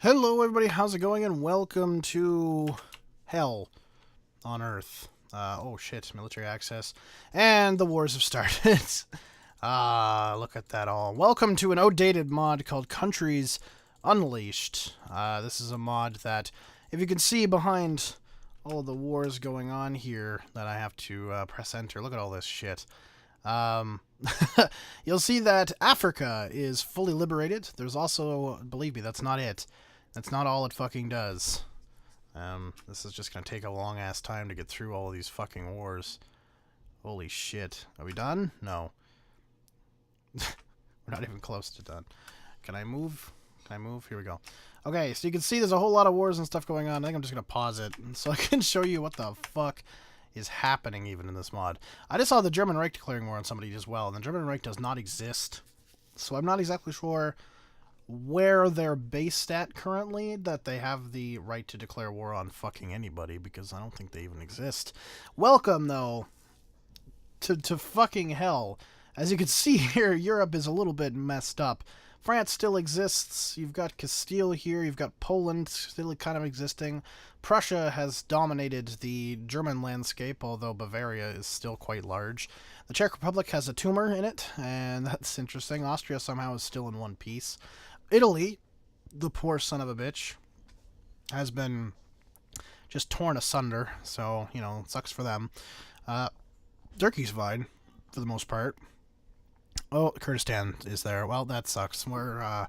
Hello everybody, how's it going, and welcome to Hell on Earth. Oh shit, military access. And the wars have started. Look at that all. Welcome to an outdated mod called Countries Unleashed. This is a mod that, if you can see behind all the wars going on here, that I have to press enter. Look at all this shit. You'll see that Africa is fully liberated. There's also, believe me, that's not it. That's not all it fucking does. This is just gonna take a long-ass time to get through all of these fucking wars. Holy shit. Are we done? No. We're not even close to done. Can I move? Can I move? Here we go. Okay, so you can see there's a whole lot of wars and stuff going on. I think I'm just gonna pause it so I can show you what the fuck is happening even in this mod. I just saw the German Reich declaring war on somebody as well, and the German Reich does not exist. So I'm not exactly sure where they're based at currently, that they have the right to declare war on fucking anybody, because I don't think they even exist. Welcome, though, to fucking hell. As you can see here, Europe is a little bit messed up. France still exists. You've got Castile here. You've got Poland still kind of existing. Prussia has dominated the German landscape, although Bavaria is still quite large. The Czech Republic has a tumor in it, and that's interesting. Austria somehow is still in one piece. Italy, the poor son of a bitch, has been just torn asunder, so, you know, it sucks for them. Turkey's fine, for the most part. Oh, Kurdistan is there. Well, that sucks. We're,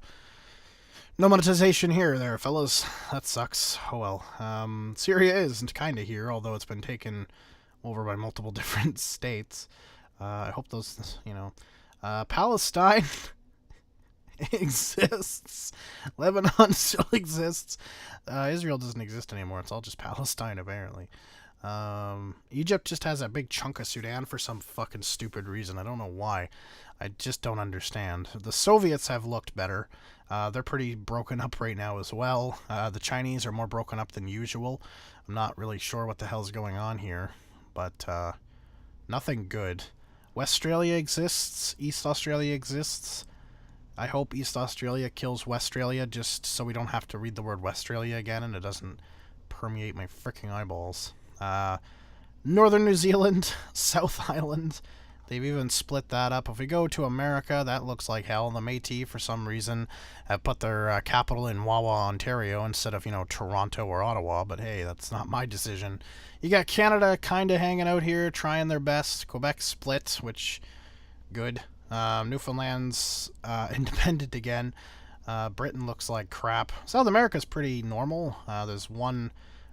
no monetization here there, fellas. That sucks. Oh well. Syria is kinda here, although it's been taken over by multiple different states. I hope those, you know... Palestine... exists. Lebanon still exists. Israel doesn't exist anymore. It's all just Palestine, apparently. Egypt just has a big chunk of Sudan for some fucking stupid reason. I don't know why. I just don't understand. The Soviets have looked better. They're pretty broken up right now as well. The Chinese are more broken up than usual. I'm not really sure what the hell's going on here, but nothing good. Weststralia exists. East Australia exists. I hope East Australia kills Westralia just so we don't have to read the word Westralia again and it doesn't permeate my freaking eyeballs. Northern New Zealand, South Island, they've even split that up. If we go to America, that looks like hell. The Métis, for some reason, have put their capital in Wawa, Ontario, instead of, you know, Toronto or Ottawa, but hey, that's not my decision. You got Canada kind of hanging out here, trying their best. Quebec split, which, good. Newfoundland's independent again. Britain looks like crap. South America's pretty normal. There's one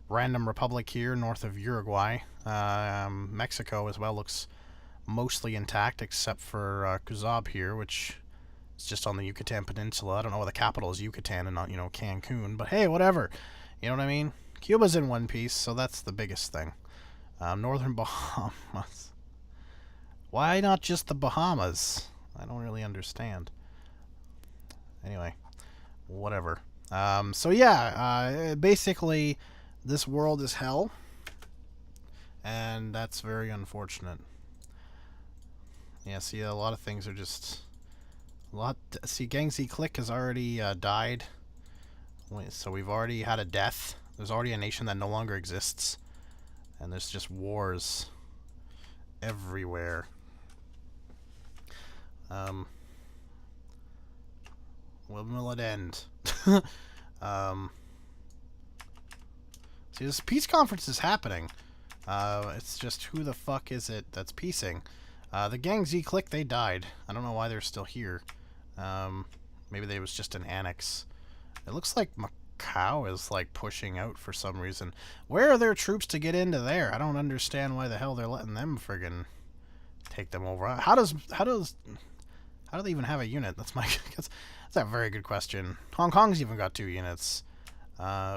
random republic here north of Uruguay. Mexico as well looks mostly intact except for Kuzab here, which is just on the Yucatan Peninsula. I don't know why the capital is Yucatan and not, you know, Cancun, but hey, whatever. You know what I mean? Cuba's in one piece, so that's the biggest thing. Northern Bahamas. Why not just the Bahamas? I don't really understand. Anyway, whatever. So yeah, basically, this world is hell, and that's very unfortunate. Yeah, see, a lot of things are just... See, Gangxi Click has already died. So we've already had a death. There's already a nation that no longer exists. And there's just wars everywhere. When will it end? See, this peace conference is happening. It's just who the fuck is it that's peacing? The Gang Z Click, they died. I don't know why they're still here. Maybe they was just an annex. It looks like Macau is like pushing out for some reason. Where are their troops to get into there? I don't understand why the hell they're letting them friggin' take them over. How do they even have a unit? That's a very good question. Hong Kong's even got 2 units,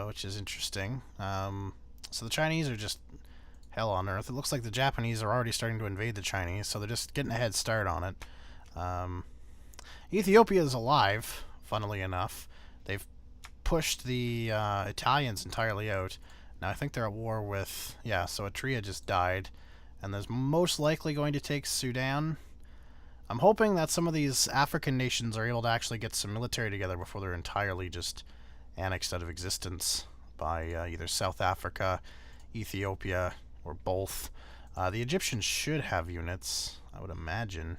which is interesting. So the Chinese are just hell on earth. It looks like the Japanese are already starting to invade the Chinese, so they're just getting a head start on it. Ethiopia is alive, funnily enough. They've pushed the Italians entirely out. Now I think they're at war with... Yeah, so Eritrea just died. And there's most likely going to take Sudan. I'm hoping that some of these African nations are able to actually get some military together before they're entirely just annexed out of existence by either South Africa, Ethiopia, or both. The Egyptians should have units, I would imagine.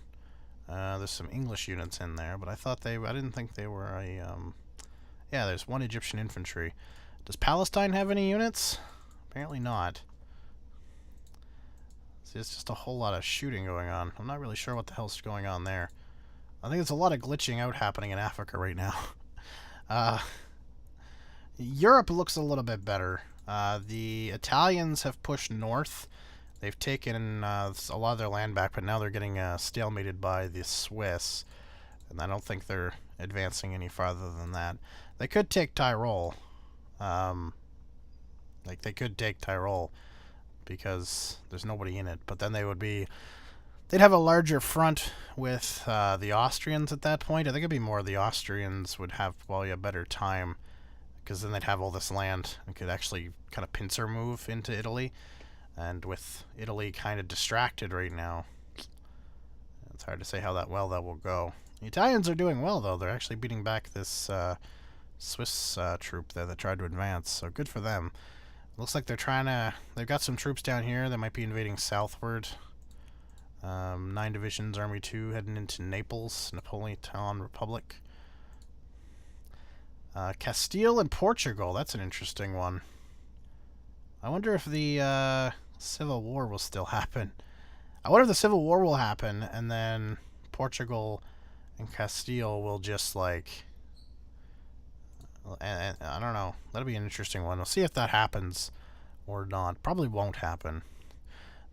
There's some English units in there, but I didn't think they were a, yeah, there's one Egyptian infantry. Does Palestine have any units? Apparently not. See, it's just a whole lot of shooting going on. I'm not really sure what the hell's going on there. I think there's a lot of glitching out happening in Africa right now. Europe looks a little bit better. The Italians have pushed north. They've taken a lot of their land back, but now they're getting stalemated by the Swiss. And I don't think they're advancing any farther than that. They could take Tyrol. They could take Tyrol because there's nobody in it. But then they'd have a larger front with the Austrians at that point. I think it'd be more the Austrians would have probably a better time because then they'd have all this land and could actually kind of pincer move into Italy. And with Italy kind of distracted right now, it's hard to say how well that will go. The Italians are doing well, though. They're actually beating back this Swiss troop there that tried to advance, so good for them. Looks like they've got some troops down here that might be invading southward. 9 divisions, Army 2, heading into Naples, Napoleon Republic. Castile and Portugal, that's an interesting one. I wonder if the Civil War will still happen. I wonder if the Civil War will happen, and then Portugal and Castile will just, like... And I don't know. That'll be an interesting one. We'll see if that happens or not. Probably won't happen.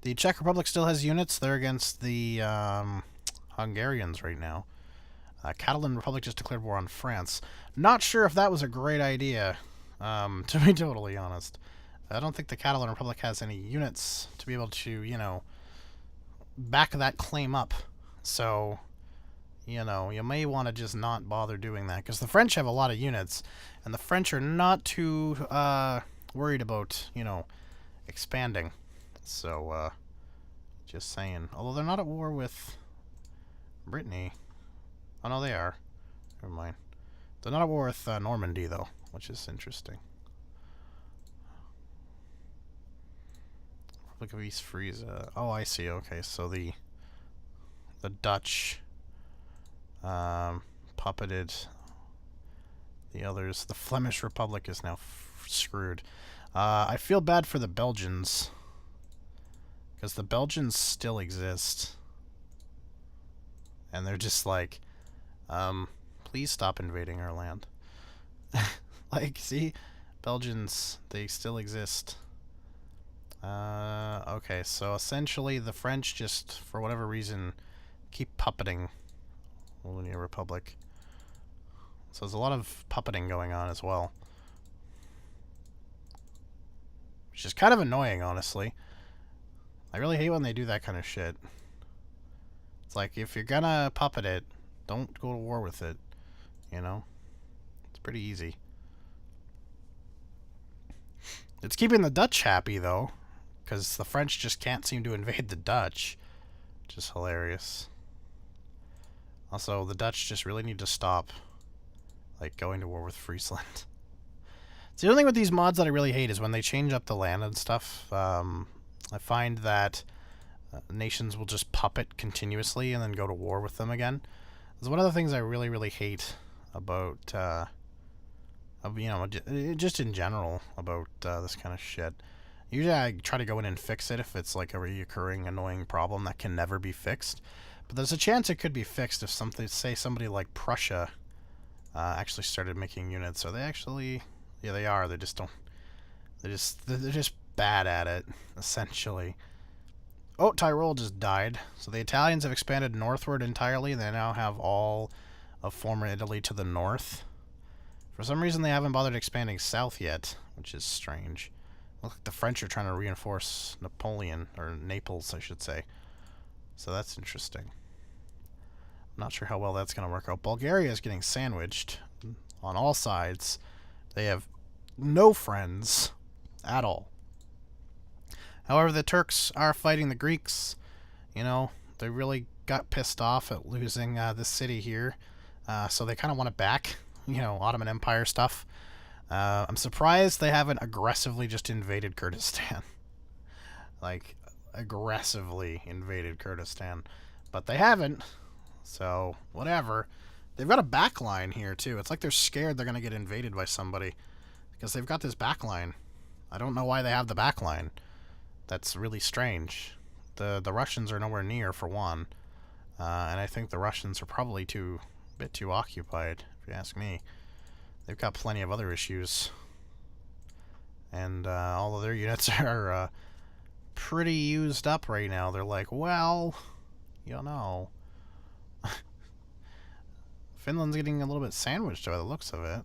The Czech Republic still has units. They're against the Hungarians right now. Catalan Republic just declared war on France. Not sure if that was a great idea, to be totally honest. I don't think the Catalan Republic has any units to be able to, you know, back that claim up. So, you know, you may want to just not bother doing that, because the French have a lot of units, and the French are not too worried about, you know, expanding. So, just saying. Although they're not at war with Brittany. Oh, no, they are. Never mind. They're not at war with Normandy, though, which is interesting. Republic of East Frisia. Oh, I see. Okay, so the Dutch puppeted the others. The Flemish Republic is now screwed. I feel bad for the Belgians, because the Belgians still exist. And they're just like, please stop invading our land. Like, see? Belgians, they still exist. Okay, so essentially the French just, for whatever reason, keep puppeting Wallonia Republic. So there's a lot of puppeting going on as well. Which is kind of annoying, honestly. I really hate when they do that kind of shit. It's like, if you're gonna puppet it, don't go to war with it. You know? It's pretty easy. It's keeping the Dutch happy, though, because the French just can't seem to invade the Dutch. Which is hilarious. Also, the Dutch just really need to stop, like, going to war with Friesland. So the only thing with these mods that I really hate is when they change up the land and stuff. I find that nations will just puppet continuously and then go to war with them again. It's one of the things I really, really hate about, you know, just in general about this kind of shit. Usually I try to go in and fix it if it's like a reoccurring annoying problem that can never be fixed. But there's a chance it could be fixed if somebody like Prussia actually started making units. Or they actually... Yeah, they are. They just don't... They're just bad at it, essentially. Oh, Tyrol just died. So the Italians have expanded northward entirely. They now have all of former Italy to the north. For some reason, they haven't bothered expanding south yet, which is strange. Looks like the French are trying to reinforce Napoleon, or Naples, I should say. So that's interesting. I'm not sure how well that's going to work out. Bulgaria is getting sandwiched on all sides. They have no friends at all. However, the Turks are fighting the Greeks. You know, they really got pissed off at losing this city here. So they kind of want it back. You know, Ottoman Empire stuff. I'm surprised they haven't aggressively just invaded Kurdistan. Like, aggressively invaded Kurdistan. But they haven't. So, whatever. They've got a backline here, too. It's like they're scared they're going to get invaded by somebody. Because they've got this backline. I don't know why they have the backline. That's really strange. The Russians are nowhere near, for one. And I think the Russians are probably a bit too occupied, if you ask me. They've got plenty of other issues. And all of their units are pretty used up right now. They're like, well, you know. Finland's getting a little bit sandwiched by the looks of it.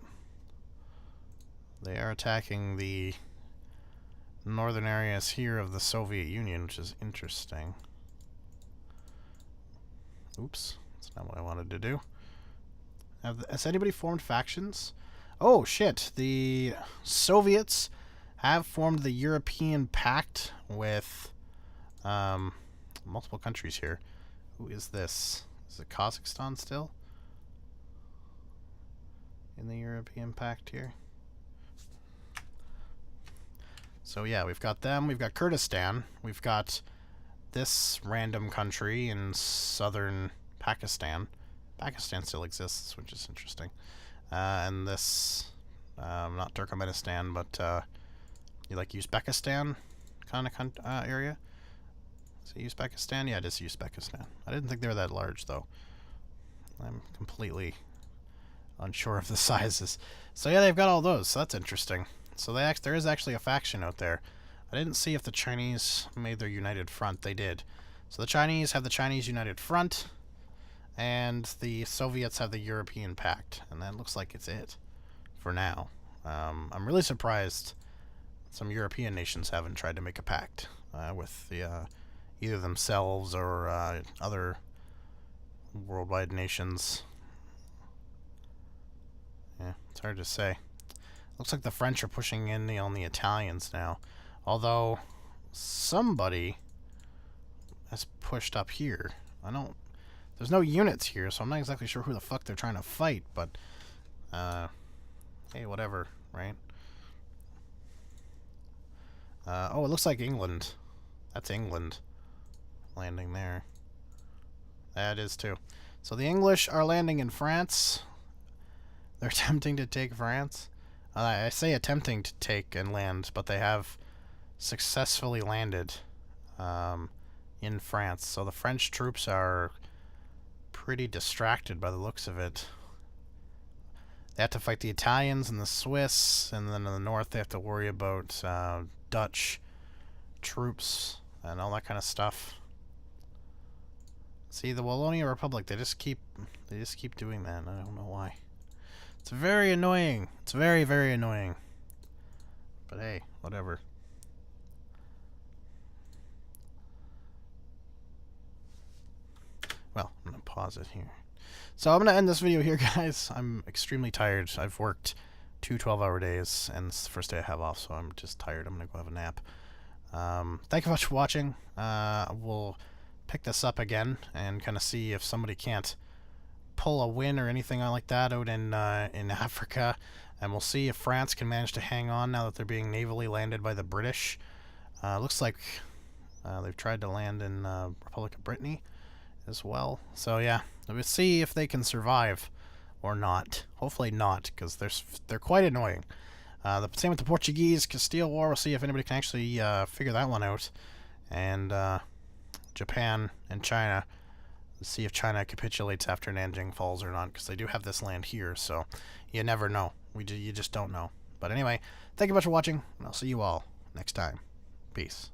They are attacking the northern areas here of the Soviet Union, which is interesting. Oops, that's not what I wanted to do. Has anybody formed factions? Oh, shit. The Soviets have formed the European Pact with multiple countries here. Who is this? Is it Kazakhstan still? In the European Pact here? So yeah, we've got them. We've got Kurdistan. We've got this random country in southern Pakistan. Pakistan still exists, which is interesting. And this, not Turkmenistan, but you like Uzbekistan kind of area? Is it Uzbekistan? Yeah, it is Uzbekistan. I didn't think they were that large, though. I'm completely unsure of the sizes. So yeah, they've got all those, so that's interesting. So there is actually a faction out there. I didn't see if the Chinese made their United Front. They did. So the Chinese have the Chinese United Front, and the Soviets have the European Pact. And that looks like it's it for now. I'm really surprised some European nations haven't tried to make a pact with either themselves or other worldwide nations. Yeah, it's hard to say. Looks like the French are pushing in on the Italians now. Although, somebody has pushed up here. There's no units here, so I'm not exactly sure who the fuck they're trying to fight, but, hey, whatever, right? Oh, it looks like England. That's England landing there. That is too. So the English are landing in France. They're attempting to take France. I say attempting to take and land, but they have successfully landed in France. So the French troops are pretty distracted by the looks of it. They have to fight the Italians and the Swiss, and then in the north they have to worry about Dutch troops and all that kind of stuff. See, the Wallonia Republic, they just keep doing that, and I don't know why. It's very annoying. It's very, very annoying. But hey, whatever. Well, I'm going to pause it here. So I'm going to end this video here, guys. I'm extremely tired. I've worked 2 12-hour days, and it's the first day I have off, so I'm just tired. I'm going to go have a nap. Thank you much for watching. We'll pick this up again and kind of see if somebody can't pull a win or anything like that out in Africa, and we'll see if France can manage to hang on now that they're being navally landed by the British. Looks like they've tried to land in Republic of Brittany as well. So yeah, we'll see if they can survive or not. Hopefully not, because they're quite annoying. The same with the Portuguese-Castile War. We'll see if anybody can actually figure that one out. And Japan and China. Let's see if China capitulates after Nanjing falls or not, because they do have this land here, so you never know. You just don't know. But anyway, thank you much for watching, and I'll see you all next time. Peace.